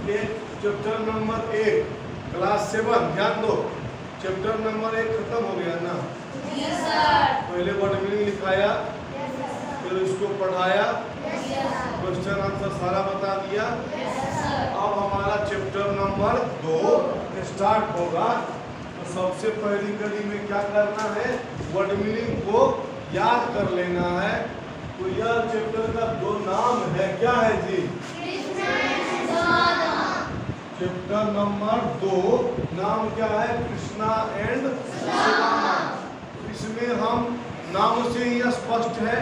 ये chapter number 1 class 7, ध्यान दो। चैप्टर नंबर 1 खत्म हो गया ना? Yes sir. पहले वर्ड मीनिंग लिखाया, यस सर। फिर इसको पढ़ाया, यस सर। क्वेश्चन आंसर सारा बता दिया। Yes sir. अब हमारा चैप्टर नंबर 2 स्टार्ट होगा। तो सबसे पहली कड़ी में क्या करना है, वर्ड मीनिंग को याद कर लेना है। तो यह चैप्टर का 2 नाम है, क्या है जी? चैप्टर नंबर 2 नाम क्या है? कृष्णा एंड सुदामा। इसमें हम नाम से ही स्पष्ट है,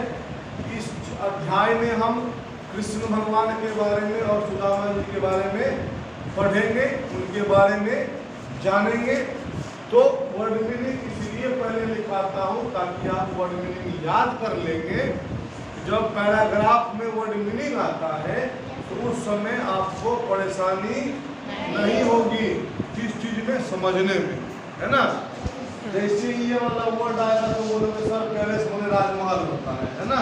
इस अध्याय में हम कृष्ण भगवान के बारे में और सुदामा जी के बारे में पढ़ेंगे, उनके बारे में जानेंगे। तो वर्ड मीनिंग इसलिए पहले लिखाता हूँ ताकि आप वर्ड मीनिंग याद कर लेंगे। जब पैराग्राफ में वर्ड मीनिंग आता है तो उस समय आपको परेशानी नहीं होगी किस चीज में समझने में, है ना? जैसे ये वाला वर्ड आएगा तो बोलोगे सर पैलेस बोले राजमहल होता है ना?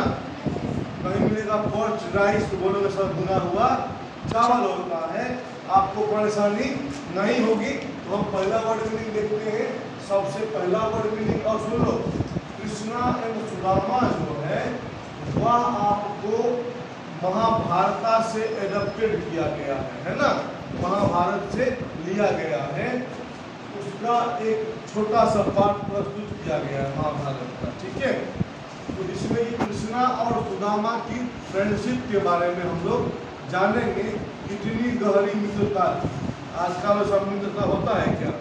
कहीं मिलेगा पोर्च राइस तो बोलोगे सर भुना हुआ चावल होता है। आपको परेशानी नहीं होगी। तो हम पहला वर्ड मीनिंग देखते हैं। सबसे पहला वर्ड मीनिंग, और सुन लो, कृष्णा एवं सुदामा जो है वह आपको महाभारत से एडप्टेड किया गया है ना? महाभारत से लिया गया है, उसका एक छोटा सा पार्ट प्रस्तुत किया गया है महाभारत का, ठीक है? तो इसमें ये कृष्णा और सुदामा की फ्रेंडशिप के बारे में हम लोग जानेंगे। कितनी गहरी मित्रता, आजकल सब मित्रता होता है क्या?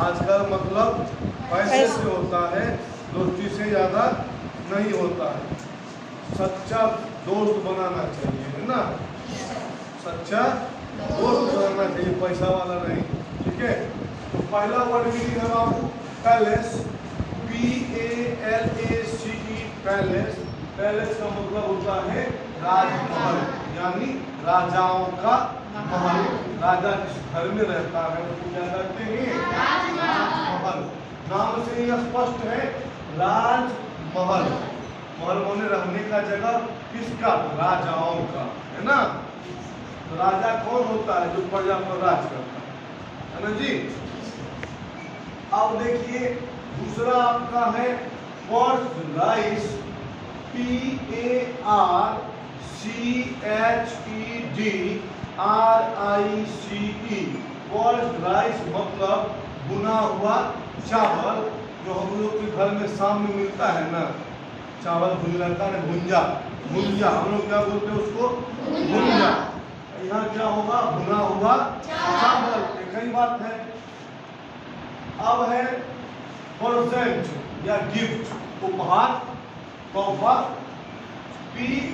आजकल मतलब पैसे से होता है, दोस्ती से ज़्यादा नहीं होता है। सच्चा दोस्त बनाना चाहिए, है ना? सच्चा दोस्त बनाना चाहिए, पैसा वाला नहीं, ठीक है? तो पहला वर्ड मीनिंग है बाबू पैलेस, PALACE, पैलेस। पैलेस का मतलब होता है राजमहल, यानी राजाओं का महल। राजा जिस घर में रहता है उसको क्या कहते हैं? राजमहल। नाम से ही स्पष्ट है, राजमहल। महल माने रहने का जगह, किसका? राजाओं का, है ना? तो राजा कौन होता है? जो प्रजा पर राज करता है ना जी? अब देखिए दूसरा आपका है perch rice, PARCHEDRICE। Perch rice मतलब भुना हुआ चावल, जो हम लोग के घर में शाम में मिलता है ना, चावल भुन रहता है, भुंजा। भुंजा हम लोग क्या बोलते हैं उसको? भुंजा। यहाँ क्या होगा? भुना हुआ चावल। एक ही बात है। अब है प्रेजेंट या गिफ्ट, उपहार, तोहफा, PRESENT।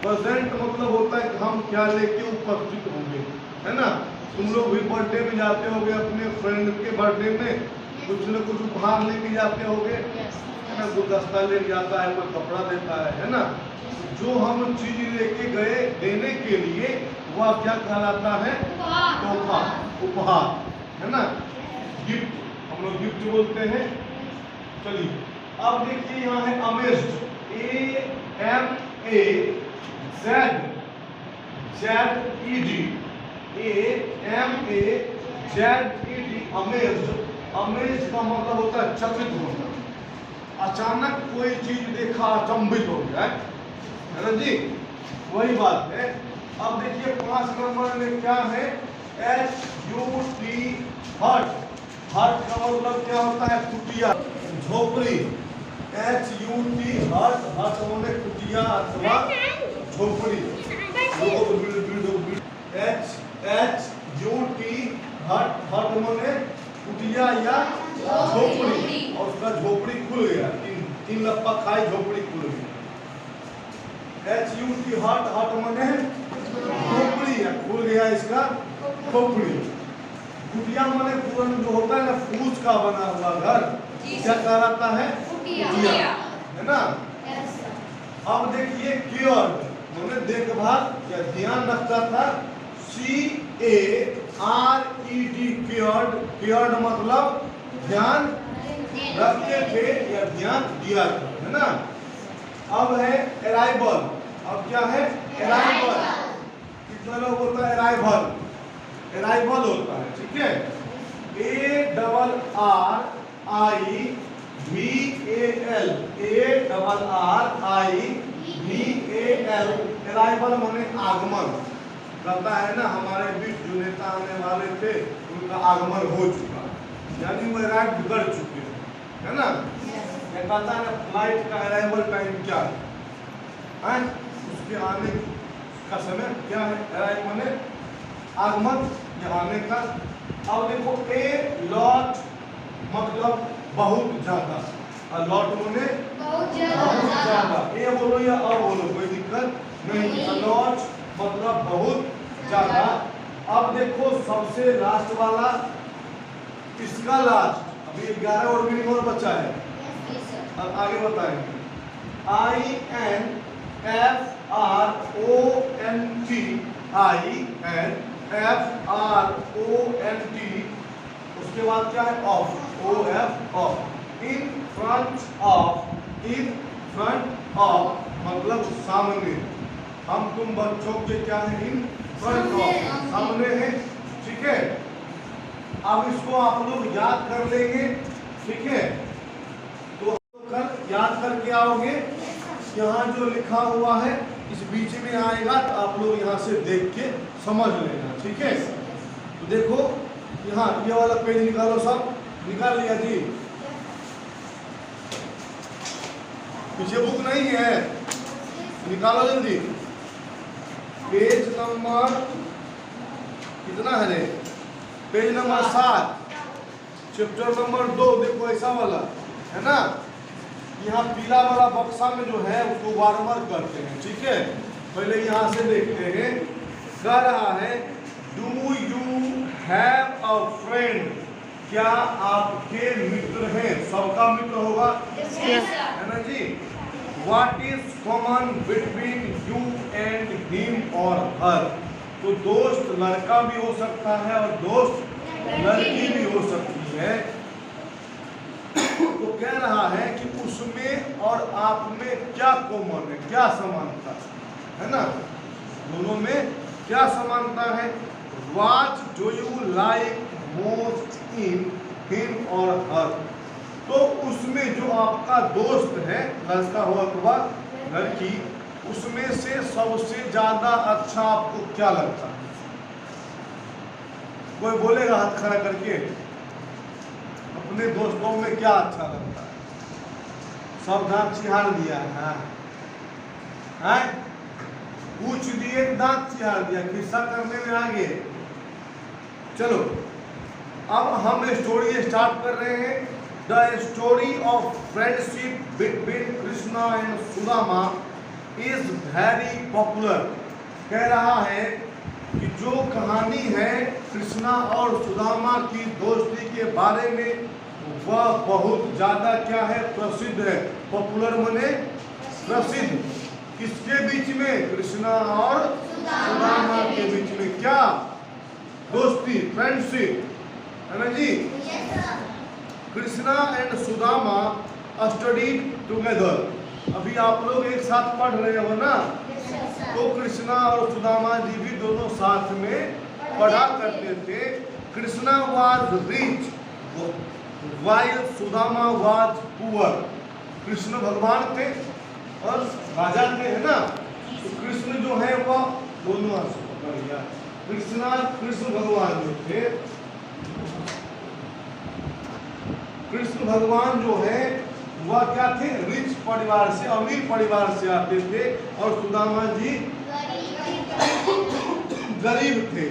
प्रेजेंट मतलब होता है कि हम क्या लेके उपस्थित होंगे, है ना? तुम लोग भी बर्थडे में जाते होगे, अपने फ्रेंड के बर्थडे में कुछ न कुछ उपहार लेके जाते होगे, है ना? गुलदस्ता लेके जाता है, कोई कपड़ा देता है ना? जो हम चीज लेके गए देने के लिए वह क्या कहलाता है? तोहफा, उपहार, है ना? गिफ्ट, हम लोग गिफ्ट बोलते हैं। चलिए अब देखिए यहाँ है अमेज्ड, AMAZED, अमेज्ड। अमेज्ड का मतलब होता है चकित होना। अचानक कोई चीज देखा, अचंभित हो गया, है ना जी? वही बात है। अब देखिए 5 नंबर में क्या है? HUT, हट। हट का मतलब क्या होता है? कुटिया, झोपड़ी। HUT, हट। हट माने कुटिया अथवा झोपड़ी। HUT, हट। हट माने कुटिया या झोपड़ी, और उसका झोपड़ी खुल गया, तीन लप्पा खाई, झोपड़ी खुल गई। HUT, हट। हट माने झोपड़ी है, खुल गया इसका खोपड़ी। कुटिया माने पुराना जो होता है ना, फूस का बना हुआ घर, क्या कहलाता है? कुटिया, है ना? अब देखिए केयर्ड माने देखभाल या ध्यान रखता था, CARED, केयर्ड। केयर्ड मतलब ध्यान रखते थे या ध्यान दिया था, है ना? अब है अराइवल। अब क्या है? अराइवल। कितना लोग बोलता है अराइवल? अराइवल होता है, ठीक है। ARRIVAL अराइवल माने आगमन। कहता है ना हमारे बीच जो नेता आने वाले थे उनका आगमन हो चुका, यानी वो अराइव कर चुके हैं, है ना। ये कहता है फ्लाइट का अराइवल टाइम क्या है, उसके आने का समय क्या है। अराइव माने आगमन या आने का। अब देखो ए लॉट मतलब बहुत ज्यादा, और लॉट माने बहुत बहुत ज्यादा। ज्यादा। ए बोलो या अ बोलो कोई दिक्कत नहीं। लॉट मतलब बहुत ज्यादा। अब देखो सबसे लास्ट वाला, इसका लास्ट, अभी 11 और मिनट और बचा है। अब आगे बताएंगे। INFRONT, उसके बाद क्या है of, of. In front of मतलब सामने। हम तुम बच्चों के क्या है, इन फ्रंट ऑफ सामने है, ठीक है। अब इसको आप लोग याद कर लेंगे, ठीक है। तो कर याद करके आओगे, यहाँ जो लिखा हुआ है इस बीच में आएगा, तो आप लोग यहाँ से देख के समझ लेना, ठीक है। तो देखो यहाँ ये वाला पेज निकालो, सब निकाल लिया जी। पीछे बुक नहीं है, निकालो जल्दी। पेज नंबर कितना है रे? Page number 7, chapter number 2। देखो ऐसा वाला है ना, यहाँ पीला वाला बक्सा में जो है उसको वार्मर करते हैं, ठीक है। पहले यहाँ से देखते हैं। कह रहा है do you have a friend, क्या आपके मित्र हैं? सबका मित्र होगा, है ना जी। What is common between you and him or her? तो दोस्त लड़का भी हो सकता है और दोस्त लड़की भी हो सकती है। तो कह रहा है कि उसमें और आप में क्या कॉमन है, क्या समानता है ना, दोनों में क्या समानता है। What do you like most in him or her? तो उसमें जो आपका दोस्त है, लड़का हो अथवा लड़की, उसमें से सबसे ज्यादा अच्छा आपको क्या लगता है? कोई बोलेगा हाथ खड़ा करके, अपने दोस्तों में क्या अच्छा लगता है? सब दांत चिहार दिया है, पूछ दिए दांत चिहार दिया, किस्सा करने में आगे। चलो अब हम स्टोरी स्टार्ट कर रहे हैं। The story of friendship between Krishna and Sudama is very popular। कह रहा है कि जो कहानी है कृष्णा और सुदामा की दोस्ती के बारे में वह बहुत ज्यादा क्या है, प्रसिद्ध है। पॉपुलर माने प्रसिद्ध। किसके बीच में? कृष्णा और सुदामा के बीच में क्या दोस्ती, फ्रेंडशिप, है ना जी। Krishna and Sudama studied together. अभी आप लोग एक साथ पढ़ रहे हो ना, तो कृष्णा और सुदामा जी भी दोनों साथ में पढ़ा करते थे। Krishna was rich while Sudama was poor. Krishna भगवान थे और राजा थे, है ना। तो कृष्ण जो है वह दोनों कृष्ण भगवान जो थे, कृष्ण भगवान जो है वह क्या थे, रिच परिवार से, अमीर परिवार से आते थे, और सुदामा जी गरीब थे।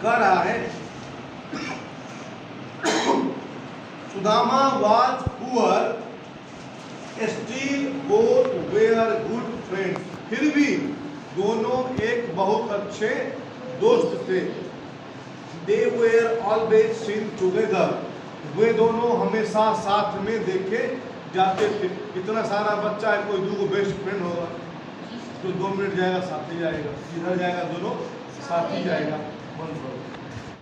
कह रहा है Sudama was poor still both were good friends. फिर भी दोनों एक बहुत अच्छे दोस्त थे। They were always seen together. वे दोनों हमेशा साथ में देखे जाते थे। इतना सारा बच्चा है, कोई दो बेस्ट फ्रेंड होगा तो 2 मिनट जाएगा साथ ही जाएगा, इधर जाएगा दोनों साथ ही जाएगा।